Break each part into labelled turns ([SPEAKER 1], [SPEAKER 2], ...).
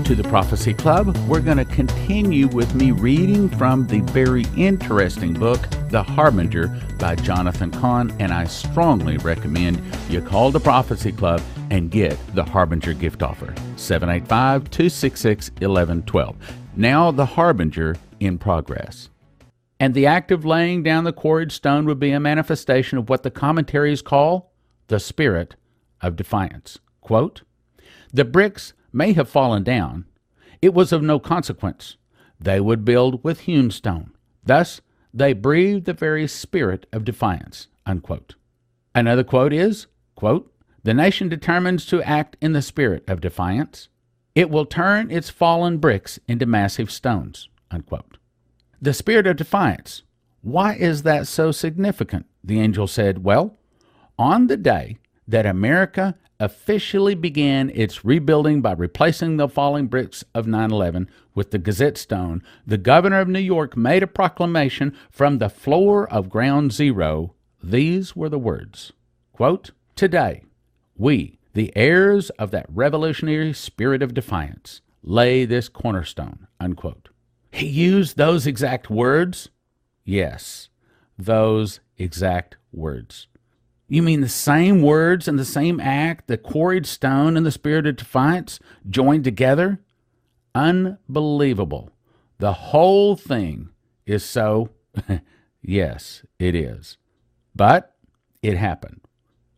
[SPEAKER 1] to the Prophecy Club. We're going to continue with me reading from the very interesting book, The Harbinger by Jonathan Cahn, and I strongly recommend you call the Prophecy Club and get the Harbinger gift offer, 785-266-1112. Now, The Harbinger in progress. And the act of laying down the quarried stone would be a manifestation of what the commentaries call the spirit of defiance. Quote, "The bricks may have fallen down. It was of no consequence. They would build with hewn stone. Thus, they breathed the very spirit of defiance." Unquote. Another quote is, quote, "The nation determines to act in the spirit of defiance. It will turn its fallen bricks into massive stones." Unquote. The spirit of defiance. Why is that so significant? The angel said, well, on the day that America officially began its rebuilding by replacing the falling bricks of 9/11 with the Gazette stone, the governor of New York made a proclamation from the floor of Ground Zero. These were the words, quote, "Today, we, the heirs of that revolutionary spirit of defiance, lay this cornerstone." Unquote. He used those exact words? Yes, those exact words. You mean the same words and the same act, the quarried stone and the spirit of defiance joined together? Unbelievable. The whole thing is so, yes, it is. But it happened.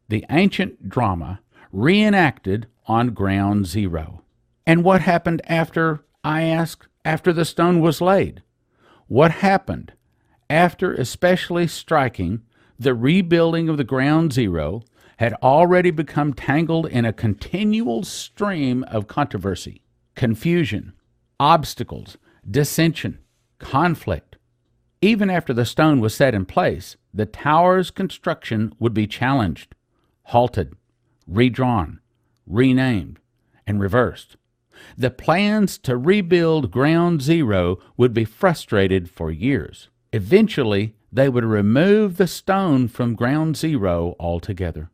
[SPEAKER 1] The ancient drama reenacted on Ground Zero. And what happened after, I ask, after the stone was laid? What happened after especially striking the rebuilding of the Ground Zero had already become tangled in a continual stream of controversy, confusion, obstacles, dissension, conflict? Even after the stone was set in place, the tower's construction would be challenged, halted, redrawn, renamed, and reversed. The plans to rebuild Ground Zero would be frustrated for years. Eventually, they would remove the stone from Ground Zero altogether.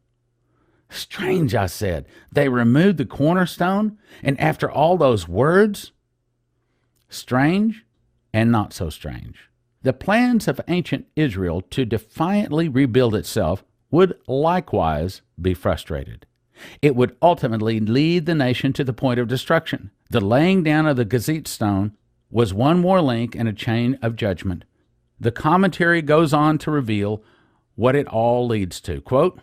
[SPEAKER 1] Strange, I said. They removed the cornerstone, and after all those words? Strange and not so strange. The plans of ancient Israel to defiantly rebuild itself would likewise be frustrated. It would ultimately lead the nation to the point of destruction. The laying down of the Gazette stone was one more link in a chain of judgment. The commentary goes on to reveal what it all leads to. Quote,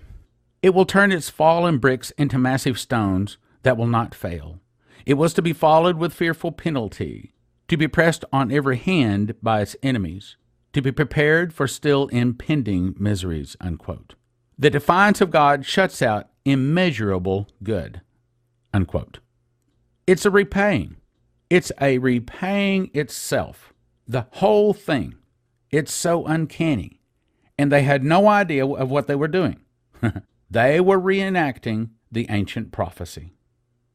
[SPEAKER 1] "It will turn its fallen bricks into massive stones that will not fail. It was to be followed with fearful penalty, to be pressed on every hand by its enemies, to be prepared for still impending miseries." Unquote. The defiance of God shuts out immeasurable good. Unquote. It's a repaying. It's a repaying itself. The whole thing. It's so uncanny. And they had no idea of what they were doing. They were reenacting the ancient prophecy.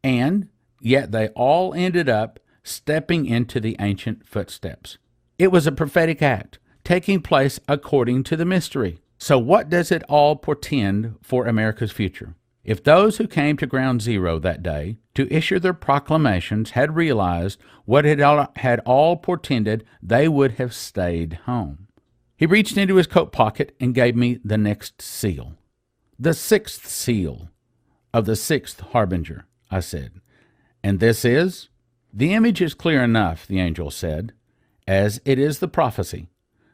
[SPEAKER 1] And yet they all ended up stepping into the ancient footsteps. It was a prophetic act, taking place according to the mystery. So what does it all portend for America's future? If those who came to Ground Zero that day to issue their proclamations had realized what it had all portended, they would have stayed home. He reached into his coat pocket and gave me the next seal. "The sixth seal of the sixth harbinger," I said. "And this is?" "The image is clear enough," the angel said, "as it is the prophecy.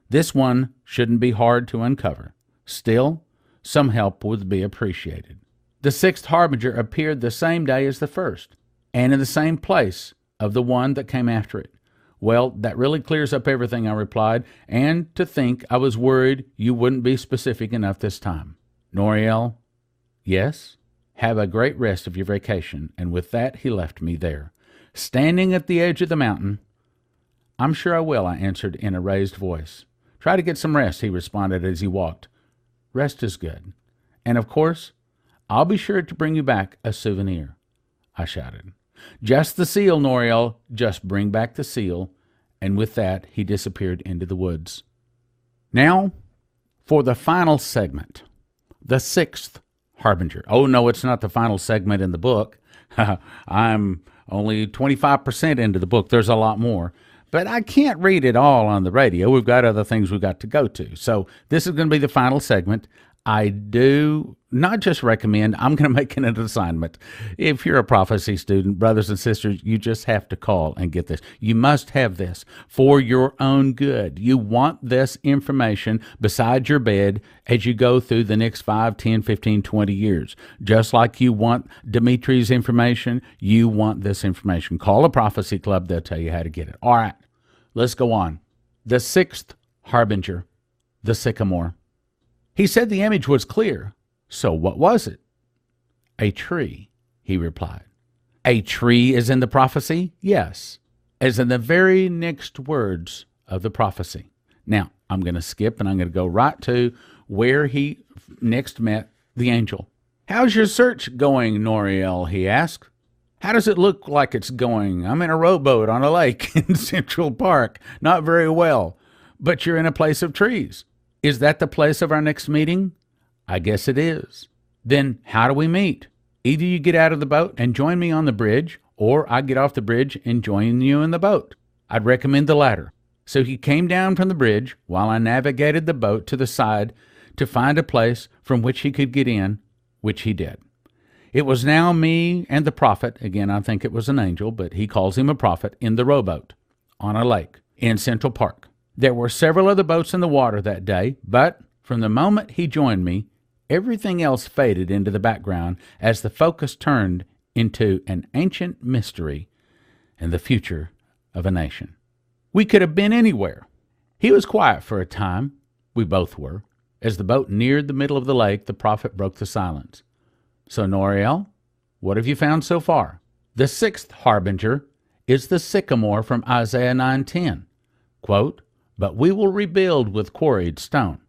[SPEAKER 1] This one shouldn't be hard to uncover. Still, some help would be appreciated." The sixth harbinger appeared the same day as the first, and in the same place of the one that came after it. "Well, that really clears up everything," I replied, "and to think I was worried you wouldn't be specific enough this time." "Noriel?" "Yes?" "Have a great rest of your vacation." And with that, he left me there, standing at the edge of the mountain. "I'm sure I will," I answered in a raised voice. "Try to get some rest," he responded as he walked. "Rest is good. And of course, I'll be sure to bring you back a souvenir," I shouted. "Just the seal, Noriel. Just bring back the seal." And with that, he disappeared into the woods. Now, for the final segment, the sixth harbinger. Oh, no, it's not the final segment in the book. I'm only 25% into the book. There's a lot more. But I can't read it all on the radio. We've got other things we've got to go to. So this is going to be the final segment. I do not just recommend, I'm going to make it an assignment. If you're a prophecy student, brothers and sisters, you just have to call and get this. You must have this for your own good. You want this information beside your bed as you go through the next 5, 10, 15, 20 years. Just like you want Dimitri's information, you want this information. Call a prophecy club. They'll tell you how to get it. All right, let's go on. The sixth harbinger, the sycamore. He said the image was clear. So what was it? A tree, he replied. A tree is in the prophecy? Yes, as in the very next words of the prophecy. Now, I'm going to skip and I'm going to go right to where he next met the angel. How's your search going, Noriel? He asked. How does it look like it's going? I'm in a rowboat on a lake in Central Park. Not very well, but you're in a place of trees. Is that the place of our next meeting? I guess it is. Then how do we meet? Either you get out of the boat and join me on the bridge, or I get off the bridge and join you in the boat. I'd recommend the latter. So he came down from the bridge while I navigated the boat to the side to find a place from which he could get in, which he did. It was now me and the prophet, again I think it was an angel, but he calls him a prophet, in the rowboat on a lake in Central Park. There were several other boats in the water that day, but from the moment he joined me, everything else faded into the background as the focus turned into an ancient mystery and the future of a nation. We could have been anywhere. He was quiet for a time. We both were. As the boat neared the middle of the lake, the prophet broke the silence. So, Noriel, what have you found so far? The sixth harbinger is the sycamore from Isaiah 9:10. Quote, but we will rebuild with quarried stone.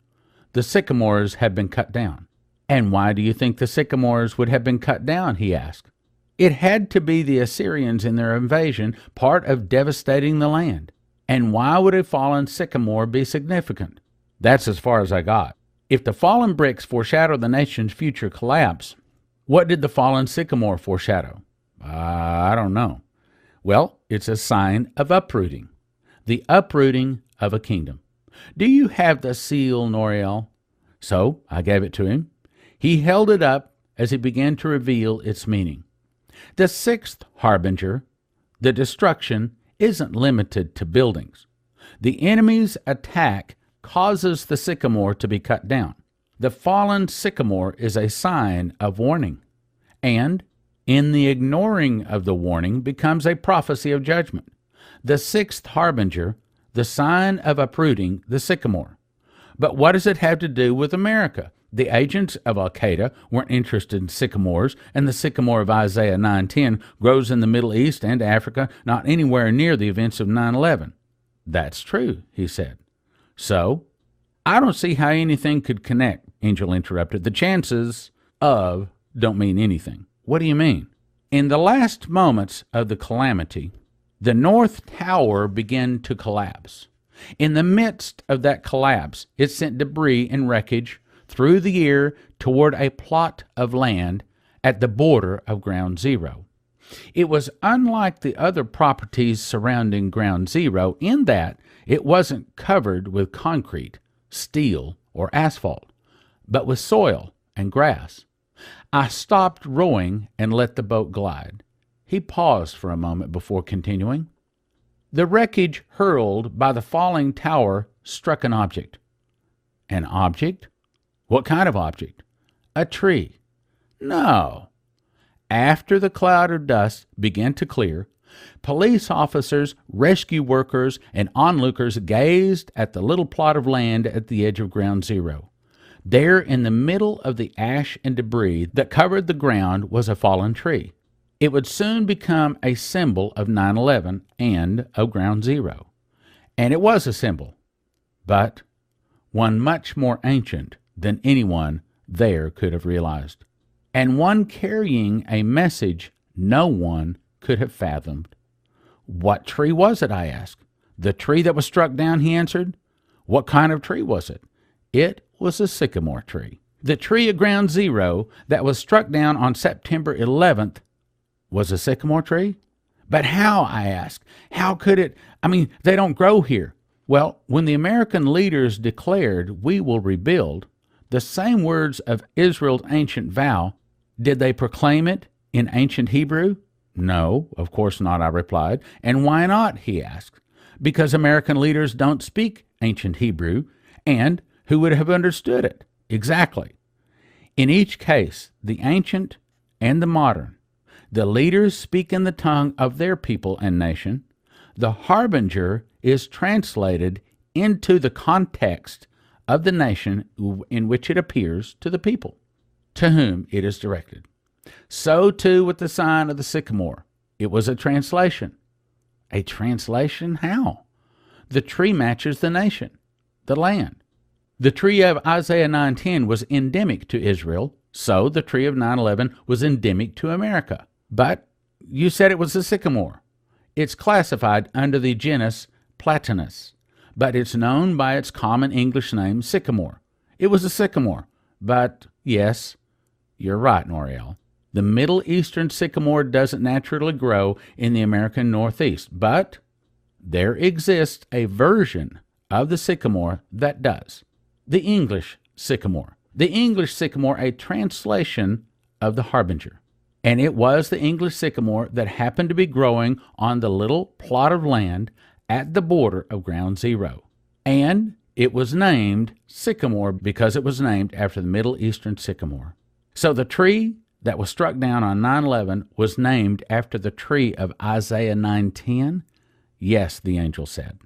[SPEAKER 1] The sycamores have been cut down. And why do you think the sycamores would have been cut down, he asked. It had to be the Assyrians in their invasion, part of devastating the land. And why would a fallen sycamore be significant? That's as far as I got. If the fallen bricks foreshadow the nation's future collapse, what did the fallen sycamore foreshadow? I don't know. Well, it's a sign of uprooting. The uprooting of a kingdom. Do you have the seal, Noriel? So I gave it to him. He held it up as he began to reveal its meaning. The sixth harbinger, the destruction, isn't limited to buildings. The enemy's attack causes the sycamore to be cut down. The fallen sycamore is a sign of warning, and in the ignoring of the warning becomes a prophecy of judgment. The sixth harbinger, the sign of uprooting the sycamore. But what does it have to do with America? The agents of Al-Qaeda weren't interested in sycamores, and the sycamore of Isaiah 9:10 grows in the Middle East and Africa, not anywhere near the events of 9/11. That's true, he said. So, I don't see how anything could connect, Angel interrupted. The chances of don't mean anything. What do you mean? In the last moments of the calamity, the North Tower began to collapse. In the midst of that collapse, it sent debris and wreckage through the air toward a plot of land at the border of Ground Zero. It was unlike the other properties surrounding Ground Zero in that it wasn't covered with concrete, steel, or asphalt, but with soil and grass. I stopped rowing and let the boat glide. He paused for a moment before continuing. The wreckage hurled by the falling tower struck an object. An object? What kind of object? A tree. No. After the cloud of dust began to clear, police officers, rescue workers, and onlookers gazed at the little plot of land at the edge of Ground Zero. There in the middle of the ash and debris that covered the ground was a fallen tree. It would soon become a symbol of 9/11 and of Ground Zero. And it was a symbol, but one much more ancient than anyone there could have realized, and one carrying a message no one could have fathomed. What tree was it, I asked. The tree that was struck down, he answered. What kind of tree was it? It was a sycamore tree. The tree of Ground Zero that was struck down on September 11th was a sycamore tree? But how, I ask? How could it? I mean, they don't grow here. Well, when the American leaders declared, "We will rebuild," the same words of Israel's ancient vow, did they proclaim it in ancient Hebrew? No, of course not, I replied. And why not, he asked. Because American leaders don't speak ancient Hebrew, and who would have understood it? Exactly. In each case, the ancient and the modern, the leaders speak in the tongue of their people and nation. The harbinger is translated into the context of the nation in which it appears to the people, to whom it is directed. So too with the sign of the sycamore. It was a translation. A translation? How? The tree matches the nation, the land. The tree of Isaiah 9:10 was endemic to Israel, so the tree of 9/11 was endemic to America. But you said it was a sycamore. It's classified under the genus Platanus, but it's known by its common English name, sycamore. It was a sycamore, but yes, you're right, Noriel. The Middle Eastern sycamore doesn't naturally grow in the American Northeast, but there exists a version of the sycamore that does. The English sycamore. The English sycamore, a translation of the harbinger. And it was the English sycamore that happened to be growing on the little plot of land at the border of Ground Zero. And it was named sycamore because it was named after the Middle Eastern sycamore. So the tree that was struck down on 9/11 was named after the tree of Isaiah 9:10? Yes, the angel said.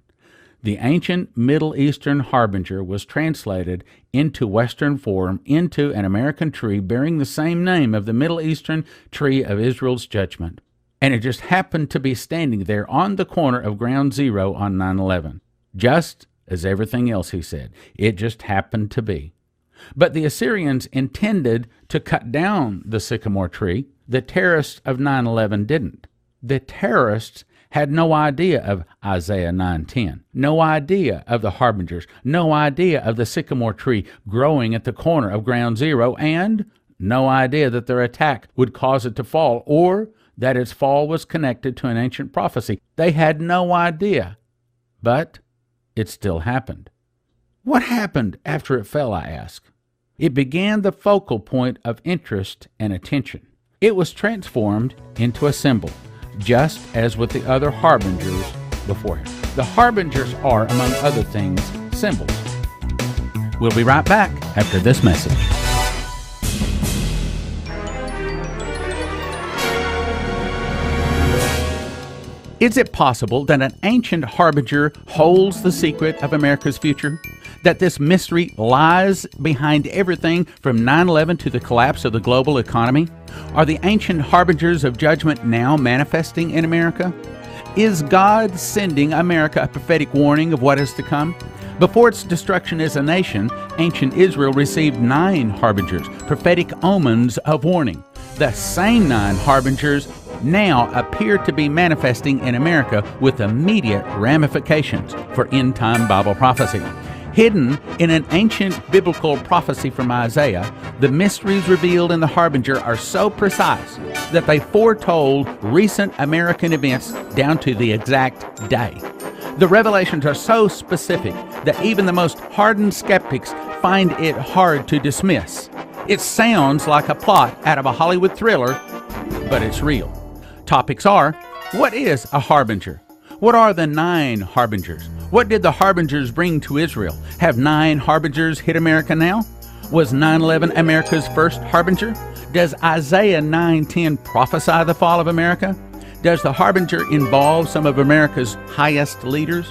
[SPEAKER 1] The ancient Middle Eastern harbinger was translated into Western form into an American tree bearing the same name of the Middle Eastern tree of Israel's judgment. And it just happened to be standing there on the corner of Ground Zero on 9/11. Just as everything else, he said. It just happened to be. But the Assyrians intended to cut down the sycamore tree. The terrorists of 9/11 didn't. The terrorists had no idea of Isaiah 9:10, no idea of the harbingers, no idea of the sycamore tree growing at the corner of Ground Zero, and no idea that their attack would cause it to fall or that its fall was connected to an ancient prophecy. They had no idea, but it still happened. What happened after it fell, I ask? It began the focal point of interest and attention. It was transformed into a symbol, just as with the other harbingers before him. The harbingers are, among other things, symbols. We'll be right back after this message. Is it possible that an ancient harbinger holds the secret of America's future? That this mystery lies behind everything from 9/11 to the collapse of the global economy? Are the ancient harbingers of judgment now manifesting in America? Is God sending America a prophetic warning of what is to come? Before its destruction as a nation, ancient Israel received 9 harbingers, prophetic omens of warning. The same 9 harbingers now appear to be manifesting in America with immediate ramifications for end-time Bible prophecy. Hidden in an ancient biblical prophecy from Isaiah, the mysteries revealed in the harbinger are so precise that they foretold recent American events down to the exact day. The revelations are so specific that even the most hardened skeptics find it hard to dismiss. It sounds like a plot out of a Hollywood thriller, but it's real. Topics are: what is a harbinger? What are the 9 harbingers? What did the harbingers bring to Israel? Have 9 harbingers hit America now? Was 9/11 America's first harbinger? Does Isaiah 9:10 prophesy the fall of America? Does the harbinger involve some of America's highest leaders?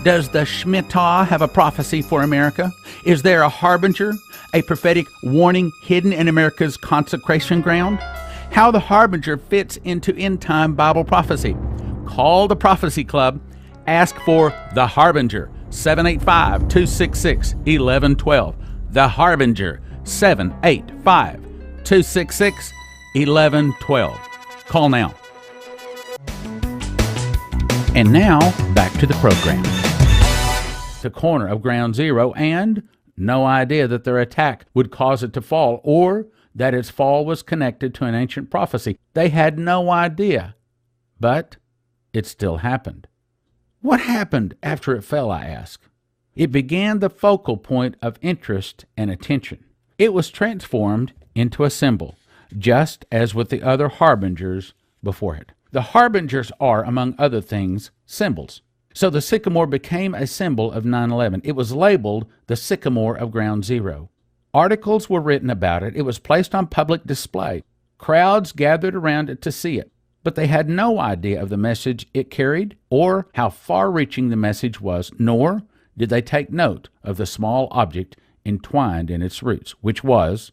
[SPEAKER 1] Does the Shemitah have a prophecy for America? Is there a harbinger, a prophetic warning hidden in America's consecration ground? How the harbinger fits into end-time Bible prophecy. Call the Prophecy Club. Ask for The Harbinger, 785-266-1112. The Harbinger, 785-266-1112. Call now. And now, back to the program. The corner of Ground Zero, and no idea that their attack would cause it to fall or that its fall was connected to an ancient prophecy. They had no idea, but it still happened. What happened after it fell, I asked. It began the focal point of interest and attention. It was transformed into a symbol, just as with the other harbingers before it. The harbingers are, among other things, symbols. So the sycamore became a symbol of 9/11. It was labeled the sycamore of Ground Zero. Articles were written about it. It was placed on public display. Crowds gathered around it to see it, but they had no idea of the message it carried or how far-reaching the message was, nor did they take note of the small object entwined in its roots, which was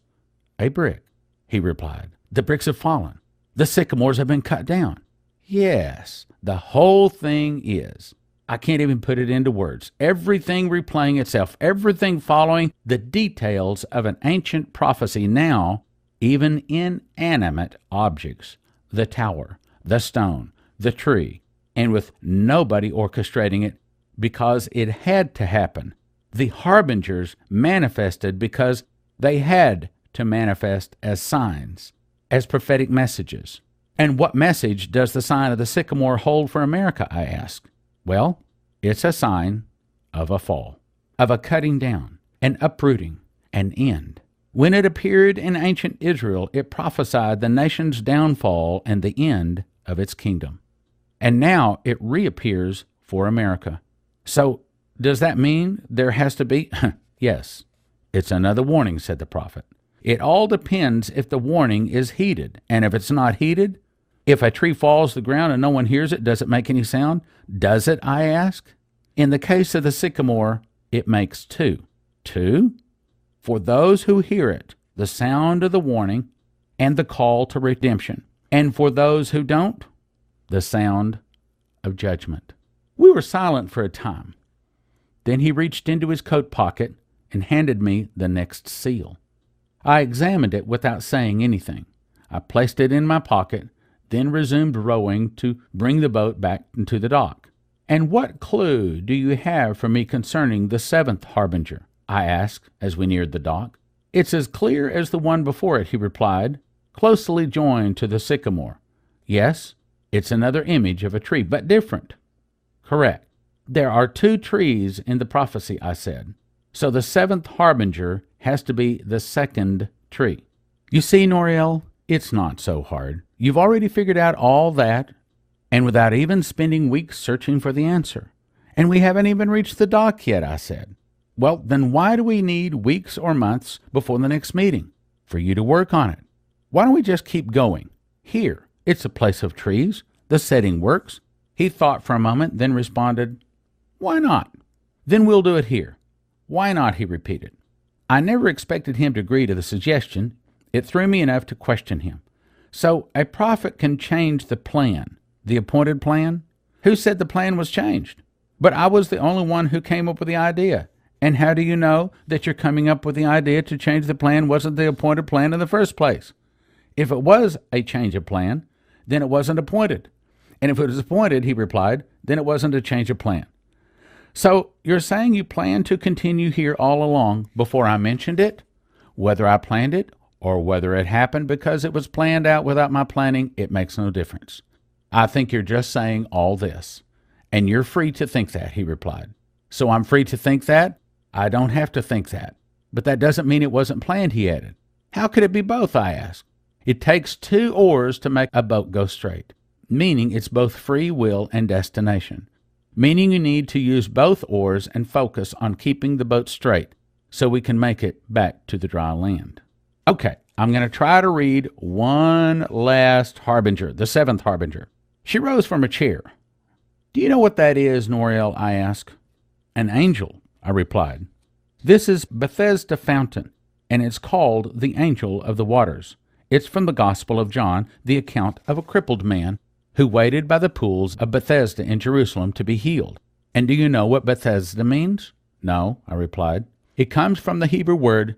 [SPEAKER 1] a brick. He replied, "The bricks have fallen. The sycamores have been cut down." Yes, the whole thing is. I can't even put it into words. Everything replaying itself, everything following the details of an ancient prophecy now, even inanimate objects, the tower, the stone, the tree, and with nobody orchestrating it because it had to happen. The harbingers manifested because they had to manifest as signs, as prophetic messages. And what message does the sign of the sycamore hold for America, I ask? Well, it's a sign of a fall, of a cutting down, an uprooting, an end. When it appeared in ancient Israel, it prophesied the nation's downfall and the end of its kingdom. And now it reappears for America. So does that mean there has to be? Yes, it's another warning, said the prophet. It all depends if the warning is heeded. And if it's not heeded, if a tree falls to the ground and no one hears it, does it make any sound? Does it, I ask? In the case of the sycamore, it makes two. Two? For those who hear it, the sound of the warning and the call to redemption. And for those who don't, the sound of judgment. We were silent for a time. Then he reached into his coat pocket and handed me the next seal. I examined it without saying anything. I placed it in my pocket, then resumed rowing to bring the boat back into the dock. "And what clue do you have for me concerning the seventh harbinger?" I asked as we neared the dock. "It's as clear as the one before it," he replied, "closely joined to the sycamore. Yes, it's another image of a tree, but different." "Correct. There are two trees in the prophecy," I said. "So the seventh harbinger has to be the second tree." You see, Noriel, it's not so hard. You've already figured out all that, and without even spending weeks searching for the answer. And we haven't even reached the dock yet, I said. Well, then why do we need weeks or months before the next meeting? For you to work on it. Why don't we just keep going? Here, it's a place of trees. The setting works. He thought for a moment, then responded, "Why not? Then we'll do it here." "Why not?" he repeated. I never expected him to agree to the suggestion. It threw me enough to question him. So a prophet can change the plan, the appointed plan? Who said the plan was changed? But I was the only one who came up with the idea. And how do you know that you're coming up with the idea to change the plan wasn't the appointed plan in the first place? If it was a change of plan, then it wasn't appointed. And if it was appointed, he replied, then it wasn't a change of plan. So you're saying you plan to continue here all along before I mentioned it? Whether I planned it or whether it happened because it was planned out without my planning, it makes no difference. I think you're just saying all this. And you're free to think that, he replied. So I'm free to think that? I don't have to think that. But that doesn't mean it wasn't planned, he added. How could it be both, I asked. It takes two oars to make a boat go straight, meaning it's both free will and destination, meaning you need to use both oars and focus on keeping the boat straight so we can make it back to the dry land. Okay, I'm going to try to read one last harbinger, the seventh harbinger. She rose from her chair. Do you know what that is, Noriel? I asked. An angel, I replied. This is Bethesda Fountain, and it's called the Angel of the Waters. It's from the Gospel of John, the account of a crippled man who waited by the pools of Bethesda in Jerusalem to be healed. And do you know what Bethesda means? No, I replied. It comes from the Hebrew word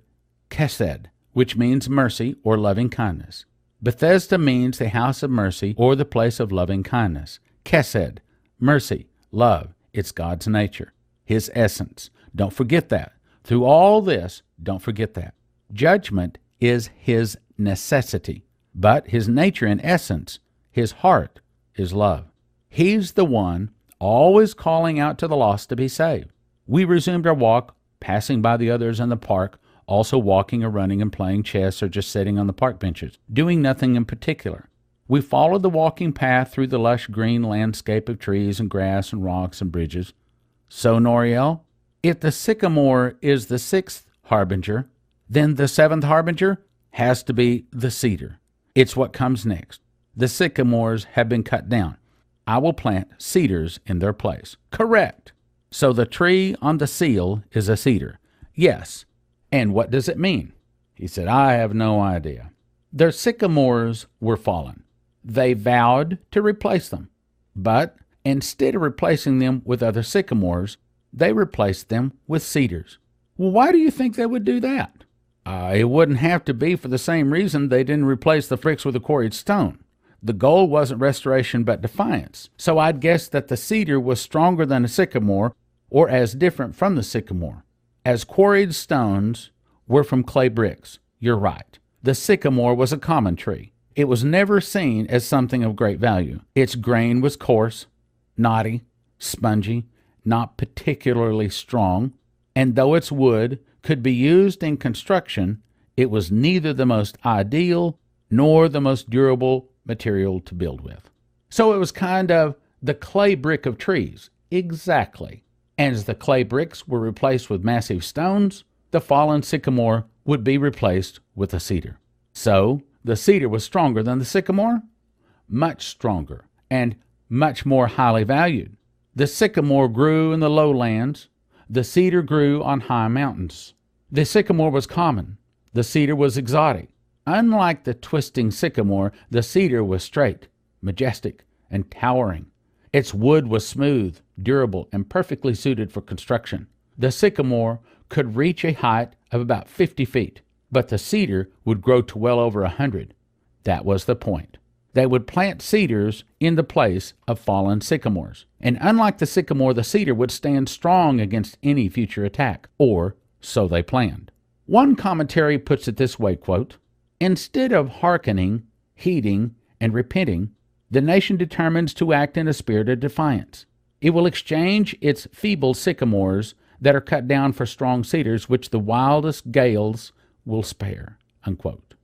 [SPEAKER 1] chesed, which means mercy or loving kindness. Bethesda means the house of mercy or the place of loving kindness. Chesed, mercy, love, it's God's nature, his essence. Don't forget that. Through all this, don't forget that. Judgment is his necessity, but his nature and essence, his heart, is love. He's the one always calling out to the lost to be saved. We resumed our walk, passing by the others in the park, also walking or running and playing chess or just sitting on the park benches, doing nothing in particular. We followed the walking path through the lush green landscape of trees and grass and rocks and bridges. So, Noriel, if the sycamore is the sixth harbinger, then the seventh harbinger has to be the cedar. It's what comes next. The sycamores have been cut down. I will plant cedars in their place. Correct. So the tree on the seal is a cedar. Yes. And what does it mean? He said, I have no idea. Their sycamores were fallen. They vowed to replace them. But instead of replacing them with other sycamores, they replaced them with cedars. Well, why do you think they would do that? It wouldn't have to be for the same reason they didn't replace the bricks with a quarried stone. The goal wasn't restoration but defiance. So I'd guess that the cedar was stronger than a sycamore or as different from the sycamore. As quarried stones were from clay bricks. You're right. The sycamore was a common tree. It was never seen as something of great value. Its grain was coarse, knotty, spongy, not particularly strong, and though its wood could be used in construction, it was neither the most ideal nor the most durable material to build with. So it was kind of the clay brick of trees. Exactly. And as the clay bricks were replaced with massive stones, the fallen sycamore would be replaced with a cedar. So the cedar was stronger than the sycamore? Much stronger and much more highly valued. The sycamore grew in the lowlands. The cedar grew on high mountains. The sycamore was common. The cedar was exotic. Unlike the twisting sycamore, the cedar was straight, majestic, and towering. Its wood was smooth, durable, and perfectly suited for construction. The sycamore could reach a height of about 50 feet, but the cedar would grow to well over 100. That was the point. They would plant cedars in the place of fallen sycamores. And unlike the sycamore, the cedar would stand strong against any future attack, or so they planned. One commentary puts it this way, quote, instead of hearkening, heeding, and repenting, the nation determines to act in a spirit of defiance. It will exchange its feeble sycamores that are cut down for strong cedars, which the wildest gales will spare, unquote.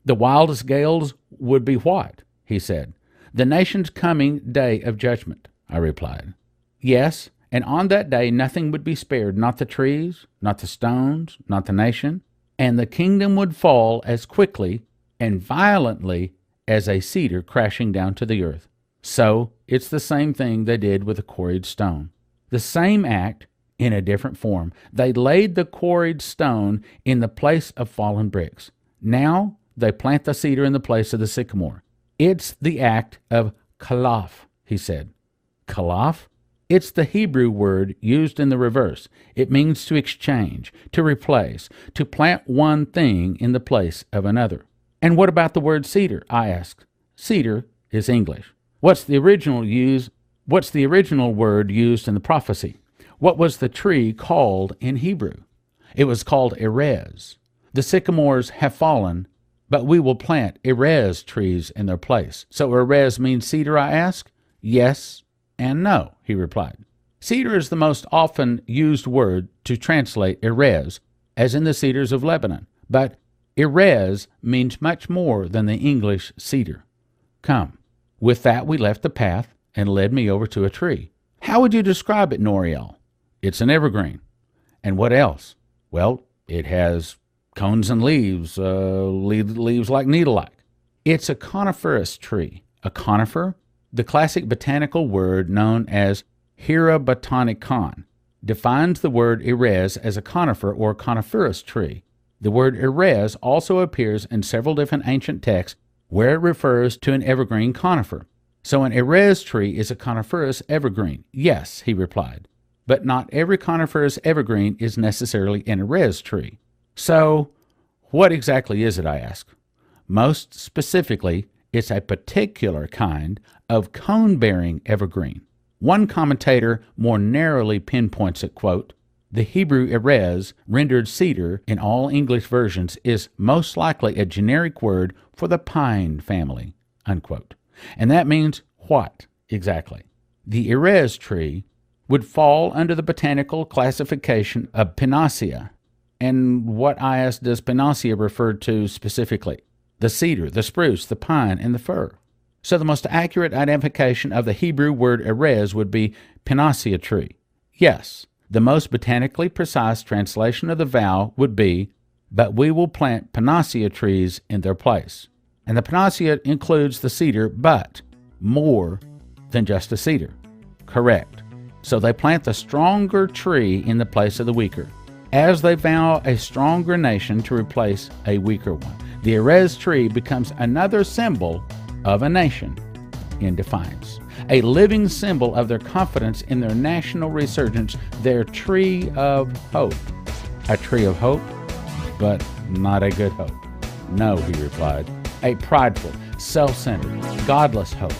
[SPEAKER 1] The wildest gales would be what? He said. The nation's coming day of judgment, I replied. Yes, and on that day nothing would be spared, not the trees, not the stones, not the nation, and the kingdom would fall as quickly and violently as a cedar crashing down to the earth. So it's the same thing they did with the quarried stone. The same act in a different form. They laid the quarried stone in the place of fallen bricks. Now they plant the cedar in the place of the sycamore. It's the act of kalaf, he said. Kalaf? It's the Hebrew word used in the reverse. It means to exchange, to replace, to plant one thing in the place of another. And what about the word cedar? I asked. Cedar is English. What's the original word used in the prophecy? What was the tree called in Hebrew? It was called erez. The sycamores have fallen, but we will plant erez trees in their place. So erez means cedar, I asked. Yes and no, he replied. Cedar is the most often used word to translate erez, as in the cedars of Lebanon. But erez means much more than the English cedar. Come. With that, we left the path and led me over to a tree. How would you describe it, Noriel? It's an evergreen. And what else? Well, it has cones and leaves, leaves like needle-like. It's a coniferous tree. A conifer? The classic botanical word known as Hierobotanicon defines the word erez as a conifer or coniferous tree. The word erez also appears in several different ancient texts where it refers to an evergreen conifer. So an erez tree is a coniferous evergreen. Yes, he replied. But not every coniferous evergreen is necessarily an erez tree. So what exactly is it, I asked? Most specifically, it's a particular kind of cone-bearing evergreen. One commentator more narrowly pinpoints it, quote, the Hebrew erez, rendered cedar in all English versions, is most likely a generic word for the pine family, unquote. And that means what? Exactly. The Erez tree would fall under the botanical classification of Pinacea. And what IS does Pinacea refer to specifically? The cedar, the spruce, the pine, and the fir. So the most accurate identification of the Hebrew word Erez would be Pinacea tree. Yes, the most botanically precise translation of the vow would be, but we will plant Pinacea trees in their place. And the Pinacea includes the cedar, but more than just a cedar. Correct. So they plant the stronger tree in the place of the weaker, as they vow a stronger nation to replace a weaker one. The Erez tree becomes another symbol of a nation in defiance, a living symbol of their confidence in their national resurgence, their tree of hope. A tree of hope, but not a good hope. No, he replied, a prideful, self-centered, godless hope.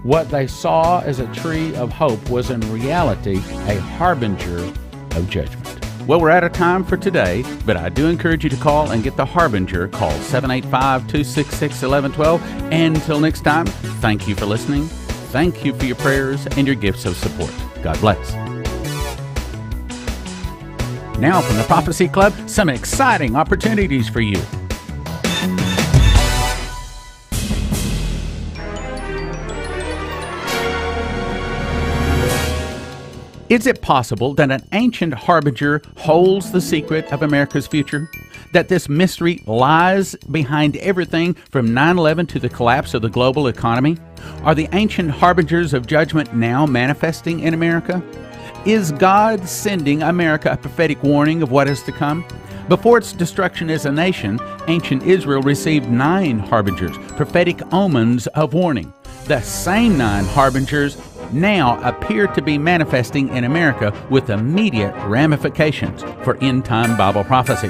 [SPEAKER 1] What they saw as a tree of hope was in reality a harbinger of judgment. Well, we're out of time for today, but I do encourage you to call and get the Harbinger. Call 785-266-1112. And until next time, thank you for listening. Thank you for your prayers and your gifts of support. God bless. Now from the Prophecy Club, some exciting opportunities for you. Is it possible that an ancient harbinger holds the secret of America's future? That this mystery lies behind everything from 9/11 to the collapse of the global economy? Are the ancient harbingers of judgment now manifesting in America? Is God sending America a prophetic warning of what is to come? Before its destruction as a nation, ancient Israel received 9 harbingers, prophetic omens of warning. The same 9 harbingers now appear to be manifesting in America with immediate ramifications for end-time Bible prophecy.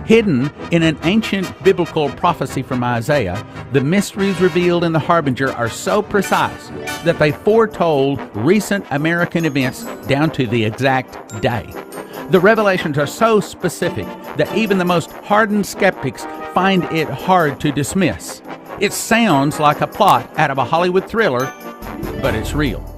[SPEAKER 1] Hidden in an ancient biblical prophecy from Isaiah, the mysteries revealed in the Harbinger are so precise that they foretold recent American events down to the exact day. The revelations are so specific that even the most hardened skeptics find it hard to dismiss. It sounds like a plot out of a Hollywood thriller, but it's real.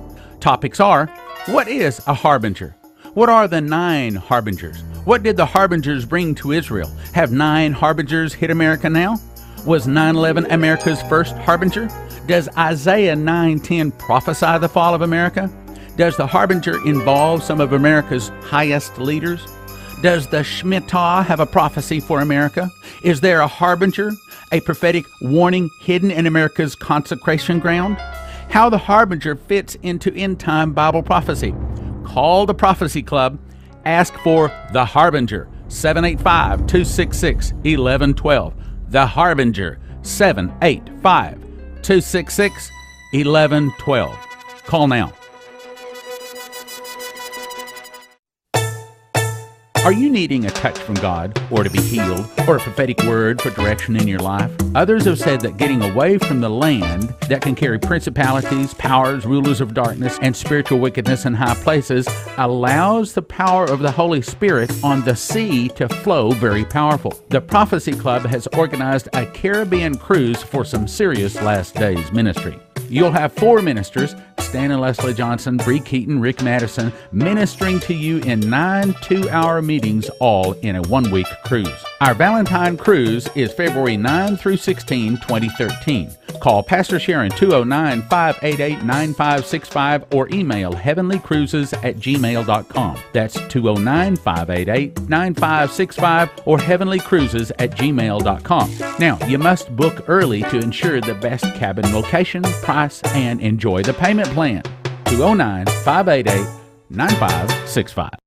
[SPEAKER 1] Topics are, what is a harbinger? What are the 9 harbingers? What did the harbingers bring to Israel? Have 9 harbingers hit America now? Was 9/11 America's first harbinger? Does Isaiah 9:10 prophesy the fall of America? Does the harbinger involve some of America's highest leaders? Does the Shemitah have a prophecy for America? Is there a harbinger, a prophetic warning hidden in America's consecration ground? How the harbinger fits into end-time Bible prophecy. Call the Prophecy Club. Ask for the Harbinger, 785-266-1112. The Harbinger, 785-266-1112. Call now. Are you needing a touch from God, or to be healed, or a prophetic word for direction in your life? Others have said that getting away from the land that can carry principalities, powers, rulers of darkness, and spiritual wickedness in high places allows the power of the Holy Spirit on the sea to flow very powerful. The Prophecy Club has organized a Caribbean cruise for some serious last days ministry. You'll have 4 ministers, Stan and Leslie Johnson, Bree Keaton, Rick Madison, ministering to you in 9 2-hour meetings, all in a 1-week cruise. Our Valentine cruise is February 9 through 16, 2013. Call Pastor Sharon 209-588-9565 or email heavenlycruises@gmail.com. That's 209-588-9565 or heavenlycruises@gmail.com. Now, you must book early to ensure the best cabin location, price, and enjoy the payment plan. 209-588-9565.